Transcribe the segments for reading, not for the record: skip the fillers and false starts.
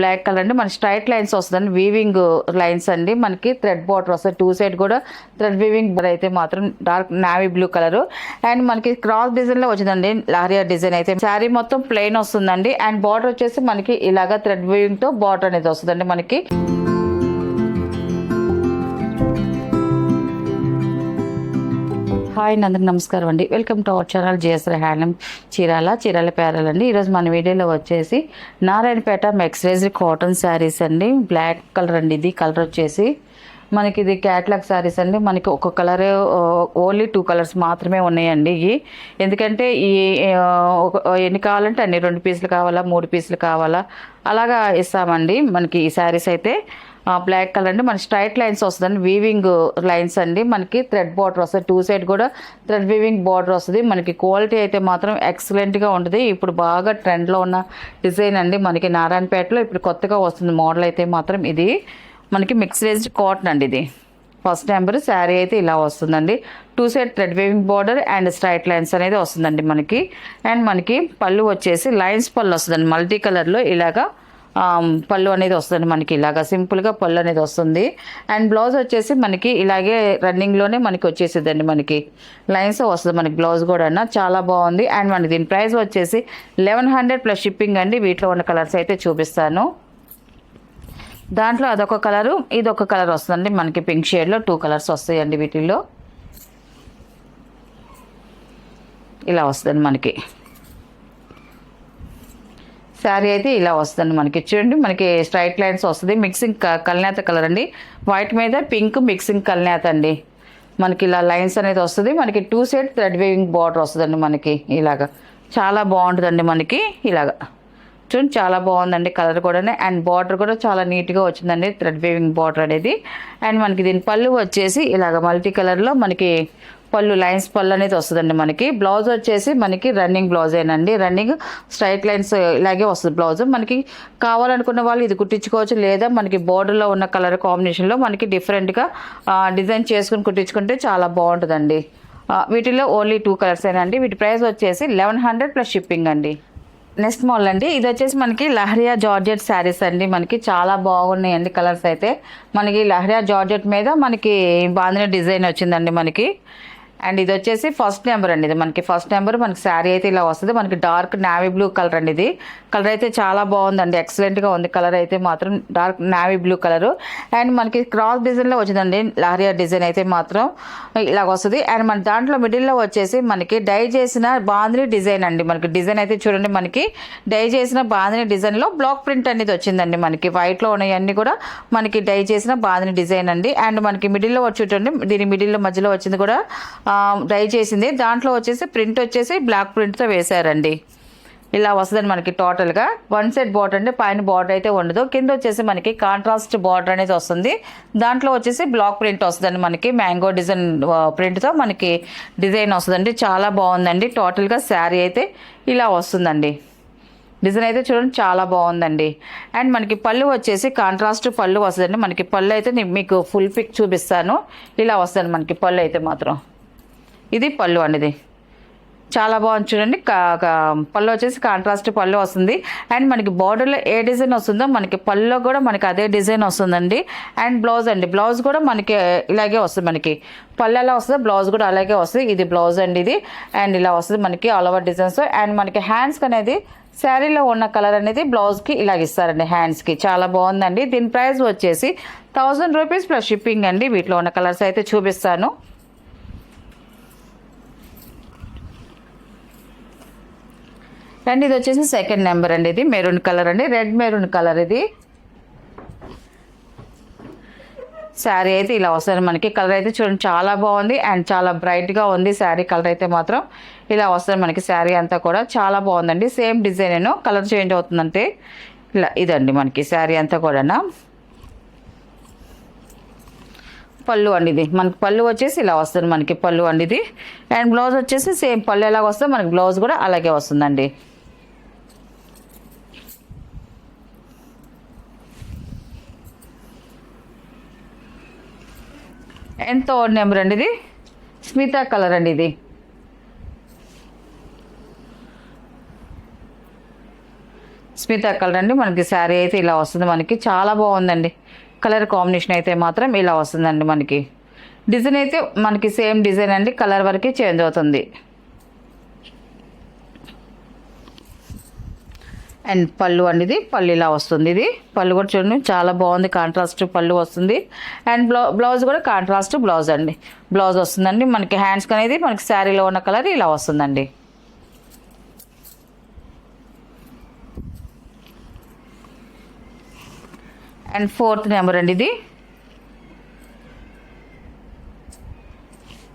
Black colour అండి, మన straight lines వస్తుందండి, వీవింగ్ లైన్స్ అండి, మనకి థ్రెడ్ బార్డర్ వస్తుంది, 2 సైడ్ కూడా థ్రెడ్ వీవింగ్ బార్డర్ అయితే మాత్రం dark navy blue colour and మనకి క్రాస్ డిజైన్ లో వచ్చిందండి. లారియా డిజైన్ అయితే శారీ మొత్తం ప్లెయిన్ వస్తుందండి అండ్ బార్డర్ వచ్చేసి మనకి ఇలాగా థ్రెడ్ వీవింగ్ తో బార్డర్ అనేది వస్తుందండి మనకి. హాయ్ అందరికి నమస్కారం అండి, welcome to our channel GSR handloom Chirala పేరాలండి. ఈరోజు మన వీడియోలో వచ్చేసి నారాయణపేట మెక్స్రైజ్డ్ కాటన్ శారీస్ అండి. బ్లాక్ కలర్ అండి, ఇది కలర్ వచ్చేసి మనకి ఇది క్యాట్లాగ్ శారీస్ అండి. మనకి ఒక కలర్ ఓన్లీ 2 కలర్స్ మాత్రమే ఉన్నాయండి ఇవి. ఎందుకంటే ఈ ఎన్ని కావాలంటే అన్ని 2 పీసులు కావాలా 3 పీసులు కావాలా అలాగా ఇస్తామండి. మనకి ఈ శారీస్ అయితే బ్లాక్ కలర్ అండి, మన స్ట్రైట్ లైన్స్ వస్తుందండి, వీవింగ్ లైన్స్ అండి, మనకి థ్రెడ్ బార్డర్ వస్తుంది, 2 సైడ్ కూడా థ్రెడ్ వీవింగ్ బార్డర్ వస్తుంది. మనకి క్వాలిటీ అయితే మాత్రం ఎక్సలెంట్గా ఉంటుంది. ఇప్పుడు బాగా ట్రెండ్లో ఉన్న డిజైన్ అండి మనకి నారాయణపేటలో ఇప్పుడు కొత్తగా వస్తుంది మోడల్ అయితే మాత్రం. ఇది మనకి మిక్స్డ్ కాటన్ అండి. ఇది ఫస్ట్ నెంబర్ శారీ అయితే ఇలా వస్తుందండి. 2 side thread weaving border and straight lines అనేది వస్తుందండి మనకి. అండ్ మనకి పళ్ళు వచ్చేసి లైన్స్ పళ్ళు వస్తుందండి, మల్టీ కలర్లో ఇలాగా పళ్ళు అనేది వస్తుంది మనకి. ఇలాగా సింపుల్గా పళ్ళు అనేది వస్తుంది. అండ్ బ్లౌజ్ వచ్చేసి మనకి ఇలాగే రన్నింగ్లోనే మనకి వచ్చేసిద్దండి, మనకి లైన్స్ వస్తుంది మనకి బ్లౌజ్ కూడా. చాలా బాగుంది. అండ్ మనకి దీని ప్రైస్ వచ్చేసి 1100 ప్లస్ షిప్పింగ్ అండి. వీటిలో ఉన్న కలర్స్ అయితే చూపిస్తాను. దాంట్లో అదొక కలరు ఇదొక కలర్ వస్తుందండి మనకి, పింక్ షేడ్లో 2 కలర్స్ వస్తాయండి. వీటిల్లో ఇలా వస్తుంది మనకి శారీ అయితే ఇలా వస్తుంది మనకి. చూడండి మనకి స్ట్రైట్ లైన్స్ వస్తుంది, మిక్సింగ్ కల్నేత కలర్ అండి, వైట్ మీద పింక్ మిక్సింగ్ కల్నేత అండి. మనకి ఇలా లైన్స్ అనేది వస్తుంది, మనకి 2 సైడ్ థ్రెడ్ వీవింగ్ బార్డర్ వస్తుందండి మనకి. ఇలాగా చాలా బాగుంటుందండి మనకి. ఇలాగా చూడండి చాలా బాగుందండి కలర్ కూడా. అండ్ బార్డర్ కూడా చాలా నీట్గా వచ్చిందండి, థ్రెడ్ వీవింగ్ బార్డర్ అనేది. అండ్ మనకి దీని పళ్ళు వచ్చేసి ఇలాగ మల్టీ కలర్లో మనకి పళ్ళు లైన్స్ పళ్ళు అనేది వస్తుందండి మనకి. బ్లౌజ్ వచ్చేసి మనకి రన్నింగ్ బ్లౌజేనండి, రన్నింగ్ స్ట్రైట్ లైన్స్ ఇలాగే వస్తుంది బ్లౌజ్. మనకి కావాలనుకున్న వాళ్ళు ఇది కుట్టించుకోవచ్చు, లేదా మనకి బోర్డర్లో ఉన్న కలర్ కాంబినేషన్లో మనకి డిఫరెంట్గా డిజైన్ చేసుకుని కుట్టించుకుంటే చాలా బాగుంటుందండి. వీటిలో ఓన్లీ 2 కలర్స్ అండి. వీటి ప్రైస్ వచ్చేసి 1100 ప్లస్ షిప్పింగ్ అండి. నెక్స్ట్ మోడల్ అండి, ఇది వచ్చేసి మనకి లహరియా జార్జెట్ శారీస్ అండి. మనకి చాలా బాగున్నాయండి కలర్స్ అయితే. మనకి లహరియా జార్జెట్ మీద మనకి బాందిని డిజైన్ వచ్చిందండి మనకి. అండ్ ఇది వచ్చేసి ఫస్ట్ నెంబర్ అండి. ఇది మనకి ఫస్ట్ నెంబర్ మనకి శారీ అయితే ఇలా వస్తుంది. మనకి డార్క్ నావీ బ్లూ కలర్ అండి. ఇది కలర్ అయితే చాలా బాగుందండి, ఎక్సలెంట్గా ఉంది కలర్ అయితే మాత్రం, dark navy blue colour. And మనకి క్రాస్ డిజైన్లో వచ్చిందండి లారియా డిజైన్ అయితే మాత్రం ఇలాగ వస్తుంది. అండ్ మన దాంట్లో మిడిల్లో వచ్చేసి మనకి డై చేసిన బాందిని డిజైన్ అండి. మనకి డిజైన్ అయితే చూడండి, మనకి డై చేసిన బాందిని డిజైన్లో బ్లాక్ ప్రింట్ అనేది వచ్చిందండి మనకి. వైట్లో ఉన్నవన్నీ కూడా మనకి డై చేసిన బాందిని డిజైన్ అండి. అండ్ మనకి మిడిల్లో వచ్చి చూడండి, దీని మిడిల్లో మధ్యలో వచ్చింది కూడా డై చేసింది. దాంట్లో వచ్చేసి ప్రింట్ వచ్చేసి బ్లాక్ ప్రింట్తో వేశారండి. ఇలా వస్తుందండి మనకి టోటల్గా. 1 సైడ్ బార్డర్ అంటే పైన బార్డర్ అయితే ఉండదు, కింద వచ్చేసి మనకి కాంట్రాస్ట్ బార్డర్ అనేది వస్తుంది. దాంట్లో వచ్చేసి బ్లాక్ ప్రింట్ వస్తుందండి మనకి, మ్యాంగో డిజైన్ ప్రింట్తో మనకి డిజైన్ వస్తుందండి. చాలా బాగుందండి. టోటల్గా శారీ అయితే ఇలా వస్తుందండి. డిజైన్ అయితే చూడండి చాలా బాగుందండి. అండ్ మనకి పళ్ళు వచ్చేసి కాంట్రాస్ట్ పళ్ళు వస్తుందండి మనకి. పళ్ళు అయితే మీకు ఫుల్ పిక్ చూపిస్తాను. ఇలా వస్తుంది మనకి పళ్ళు అయితే మాత్రం. ఇది పళ్ళు అండి, ఇది చాలా బాగుంది చూడండి. పళ్ళు వచ్చేసి కాంట్రాస్ట్ పళ్ళు వస్తుంది. అండ్ మనకి బార్డర్లో ఏ డిజైన్ వస్తుందో మనకి పళ్ళులో కూడా మనకి అదే డిజైన్ వస్తుందండి. అండ్ బ్లౌజ్ అండి, బ్లౌజ్ కూడా మనకి ఇలాగే వస్తుంది. మనకి పళ్ళు ఎలా వస్తుందో బ్లౌజ్ కూడా అలాగే వస్తుంది. ఇది బ్లౌజ్ అండి ఇది. అండ్ ఇలా వస్తుంది మనకి ఆల్ ఓవర్ డిజైన్స్. అండ్ మనకి హ్యాండ్స్కి అనేది శారీలో ఉన్న కలర్ అనేది బ్లౌజ్కి ఇలాగ ఇస్తారండి హ్యాండ్స్కి. చాలా బాగుందండి. దీని ప్రైస్ వచ్చేసి 1000 రూపీస్ ప్లస్ షిప్పింగ్ అండి. వీటిలో ఉన్న కలర్స్ అయితే చూపిస్తాను. అండ్ ఇది వచ్చేసి సెకండ్ నెంబర్ అండి. ఇది మెరూన్ కలర్ అండి, రెడ్ మెరూన్ కలర్. ఇది శారీ అయితే ఇలా వస్తుంది మనకి. కలర్ అయితే చూడండి చాలా బాగుంది అండ్ చాలా బ్రైట్గా ఉంది శారీ కలర్ అయితే మాత్రం. ఇలా వస్తుంది మనకి శారీ అంతా కూడా చాలా బాగుందండి. సేమ్ డిజైన్ కలర్ చేంజ్ అవుతుందంటే ఇలా ఇదండి మనకి శారీ అంతా కూడా. పళ్ళు అండి, ఇది మనకి పళ్ళు వచ్చేసి ఇలా వస్తుంది మనకి పళ్ళు అండి ఇది. అండ్ బ్లౌజ్ వచ్చేసి సేమ్ పళ్ళు ఎలాగ వస్తుంది మనకి బ్లౌజ్ కూడా అలాగే వస్తుందండి. అండ్ థర్డ్ నెంబర్ అండి, ఇది స్మితా కలర్ అండి. ఇది మస్మితా కలర్ అండి. మనకి శారీ అయితే ఇలా వస్తుంది. మనకి చాలా బాగుందండి. కలర్ కాంబినేషన్ అయితే మాత్రం ఇలా వస్తుందండి. మనకి డిజైన్ అయితే మనకి సేమ్ డిజైన్ అండి, కలర్ వరకే చేంజ్ అవుతుంది. అండ్ పళ్ళు అండి, ఇది పళ్ళు ఇలా వస్తుంది. ఇది పళ్ళు కూడా చూడండి చాలా బాగుంది, కాంట్రాస్ట్ పళ్ళు వస్తుంది. అండ్ బ్లౌజ్ కూడా కాంట్రాస్ట్ బ్లౌజ్ అండి, బ్లౌజ్ వస్తుందండి. మనకి హ్యాండ్స్కి అనేది మనకి శారీలో ఉన్న కలర్ ఇలా వస్తుందండి. అండ్ 4th నెంబర్ అండి, ఇది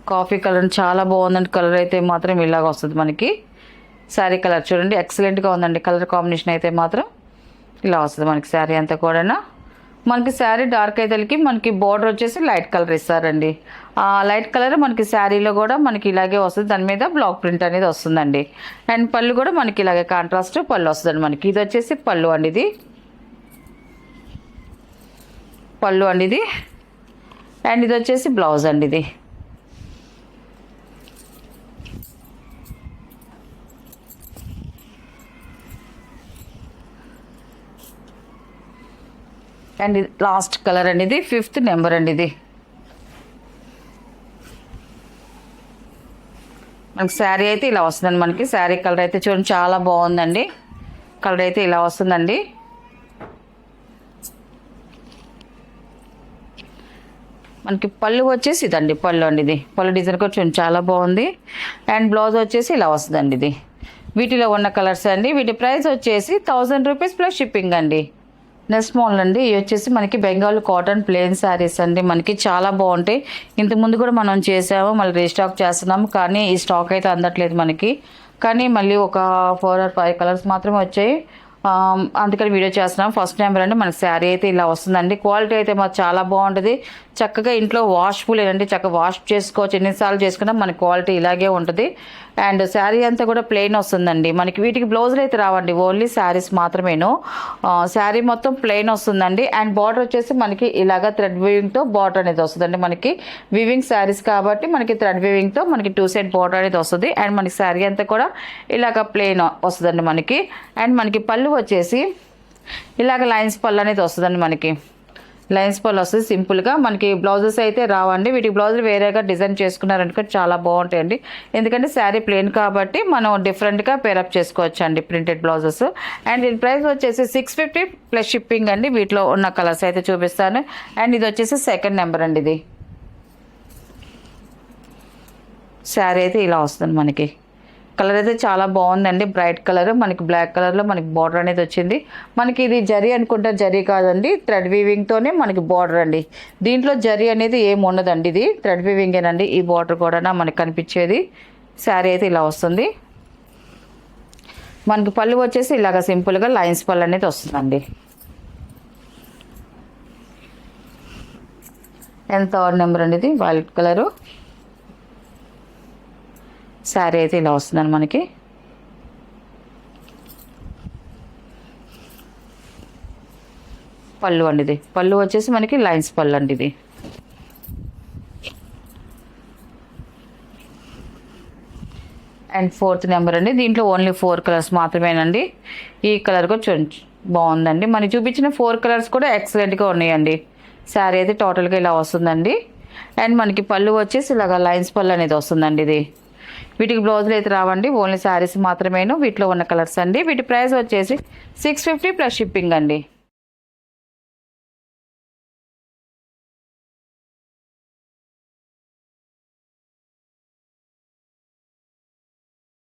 కాఫీ కలర్ చాలా బాగుందండి. కలర్ అయితే మాత్రం ఇలాగ వస్తుంది మనకి. శారీ కలర్ చూడండి ఎక్సలెంట్గా ఉందండి. కలర్ కాంబినేషన్ అయితే మాత్రం ఇలా వస్తుంది మనకి. శారీ అంతా కూడా మనకి శారీ డార్క్ అయితేకి మనకి బోర్డర్ వచ్చేసి లైట్ కలర్ ఇస్తారండి. ఆ లైట్ కలర్ మనకి శారీలో కూడా మనకి ఇలాగే వస్తుంది. దాని మీద బ్లాక్ ప్రింట్ అనేది వస్తుందండి. అండ్ పళ్ళు కూడా మనకి ఇలాగే కాంట్రాస్ట్ పళ్ళు వస్తుందండి మనకి. ఇది వచ్చేసి పళ్ళు అండి, ఇది పళ్ళు అండి ఇది. అండ్ ఇది వచ్చేసి బ్లౌజ్ అండి, ఇది అండ్ ఇది లాస్ట్ కలర్ అండి, ఇది 5th నెంబర్ అండి. ఇది మనకి శారీ అయితే ఇలా వస్తుందండి. మనకి శారీ కలర్ అయితే చూడండి చాలా బాగుందండి. కలర్ అయితే ఇలా వస్తుందండి. మనకి పళ్ళు వచ్చేసి ఇదండి, పళ్ళు అండి ఇది. పళ్ళు డిజైన్ కూడా చూడండి చాలా బాగుంది. అండ్ బ్లౌజ్ వచ్చేసి ఇలా వస్తుందండి. ఇది వీటిలో ఉన్న కలర్స్ అండి. వీటి ప్రైస్ వచ్చేసి 1000 రూపీస్ ప్లస్ షిప్పింగ్ అండి. నెక్స్ట్ మోడల్ అండి, ఇవి వచ్చేసి మనకి బెంగాల్ కాటన్ ప్లెయిన్ శారీస్ అండి. మనకి చాలా బాగుంటాయి. ఇంతకుముందు కూడా మనం చేసాము, మళ్ళీ రీస్టాక్ చేస్తున్నాము. కానీ ఈ స్టాక్ అయితే అందట్లేదు మనకి. కానీ మళ్ళీ ఒక 4 or 5 కలర్స్ మాత్రమే వచ్చాయి. అందుకని వీడియో చేస్తున్నాం. ఫస్ట్ నెంబర్ అండి, మనకి శారీ అయితే ఇలా వస్తుందండి. క్వాలిటీ అయితే మాకు చాలా బాగుంటుంది. చక్కగా ఇంట్లో వాష్ఫుల్ ఏంటంటే చక్కగా వాష్ చేసుకోవచ్చు, ఎన్నిసార్లు చేసుకున్నా మన క్వాలిటీ ఇలాగే ఉంటుంది. అండ్ శారీ అంతా కూడా ప్లెయిన్ వస్తుందండి. మనకి వీటికి బ్లౌజులు అయితే రావండి, ఓన్లీ శారీస్ మాత్రమేను. శారీ మొత్తం ప్లెయిన్ వస్తుందండి. అండ్ బార్డర్ వచ్చేసి మనకి ఇలాగ థ్రెడ్ వీవింగ్తో బార్డర్ అనేది వస్తుందండి. మనకి వీవింగ్ శారీస్ కాబట్టి మనకి థ్రెడ్ వీవింగ్తో మనకి 2 సైడ్ బార్డర్ అనేది వస్తుంది. అండ్ మనకి శారీ అంతా కూడా ఇలాగ ప్లెయిన్ వస్తుందండి మనకి. అండ్ మనకి పళ్ళు వచ్చేసి ఇలాగ లైన్స్ పళ్ళు అనేది వస్తుందండి. మనకి లైన్స్ పళ్ళు వస్తుంది సింపుల్గా. మనకి బ్లౌజెస్ అయితే రావండి. వీటికి బ్లౌజులు వేరేగా డిజైన్ చేసుకున్నారంటే చాలా బాగుంటాయండి. ఎందుకంటే శారీ ప్లెయిన్ కాబట్టి మనం డిఫరెంట్గా పేరప్ చేసుకోవచ్చు అండి ప్రింటెడ్ బ్లౌజెస్. అండ్ దీని ప్రైస్ వచ్చేసి 650 ప్లస్ షిప్పింగ్ అండి. వీటిలో ఉన్న కలర్స్ అయితే చూపిస్తాను. అండ్ ఇది వచ్చేసి 2nd నెంబర్ అండి. ఇది శారీ అయితే ఇలా వస్తుంది మనకి. కలర్ అయితే చాలా బాగుందండి, బ్రైట్ కలర్. మనకి బ్లాక్ కలర్లో మనకి బార్డర్ అనేది వచ్చింది. మనకి ఇది జరీ అనుకుంటే జరీ కాదండి, థ్రెడ్ వీవింగ్తోనే మనకి బార్డర్ అండి. దీంట్లో జరీ అనేది ఏమి ఉండదండి, ఇది థ్రెడ్ వీవింగేనండి. ఈ బార్డర్ కూడా మనకి కనిపించేది. శారీ అయితే ఇలా వస్తుంది. మనకి పళ్ళు వచ్చేసి ఇలాగ సింపుల్గా లైన్స్ పళ్ళు అనేది వస్తుందండి. అండ్ 3rd నెంబర్ అండి, ఇది వైలెట్ కలరు. శారీ అయితే ఇలా వస్తుందండి మనకి. పళ్ళు అండి, ఇది పళ్ళు వచ్చేసి మనకి లైన్స్ పళ్ళు అండి. ఇది అండ్ 4th నెంబర్ అండి. దీంట్లో ఓన్లీ 4 కలర్స్ మాత్రమేనండి. ఈ కలర్ కూడా చూడండి బాగుందండి. మనకి చూపించిన 4 కలర్స్ కూడా ఎక్సలెంట్గా ఉన్నాయండి. శారీ అయితే టోటల్గా ఇలా వస్తుందండి. అండ్ మనకి పళ్ళు వచ్చేసి ఇలాగ లైన్స్ పళ్ళు అనేది వస్తుందండి. ఇది వీటికి బ్లౌజులు అయితే రావండి, ఓన్లీ శారీస్ మాత్రమేను. వీటిలో ఉన్న కలర్స్ అండి. వీటి ప్రైస్ వచ్చేసి 650 ప్లస్ షిప్పింగ్ అండి.